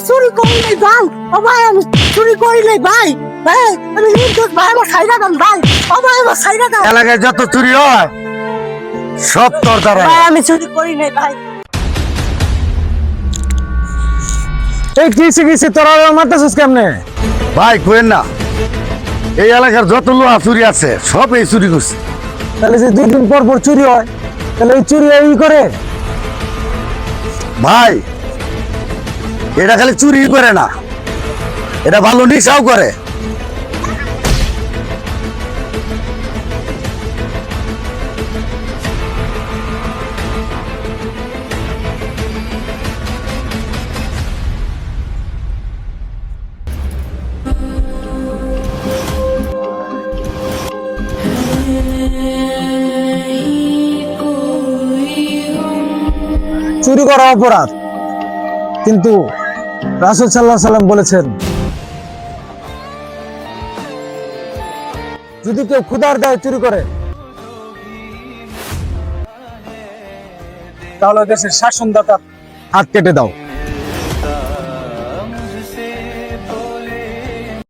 চুরি করি নাই ভাই, ও ভাই আমি চুরি করি নাই ভাই, ভাই আমি নির্দোষ ভাই, আমার ছাইরা দেন ভাই, ও ভাই আমার ছাইরা দেন এলাকায় যত চুরি হয় সব তোর দ্বারা। ভাই, আমি চুরি করি নাই ভাই। এই কিসে কিসে তোরা মারতেছিস কেমনে? ভাই কোয়েন না, এই এলাকার যত লোহা চুরি আছে সব এই চুরি করছে। তাহলে যে 2 দিন পর পর চুরি হয়, তাহলে এই চুরি এই করে? ভাই এটা খালি চুরি করে না, এটা ভালো নেশাও করে। চুরি করা অপরাধ, কিন্তু রাসূল সাল্লাল্লাহু আলাইহি সাল্লাম বলেছেন যদি কেউ ক্ষুধার দায়ে চুরি করে তাহলে দেশের শাসনদাতার হাত কেটে দাও।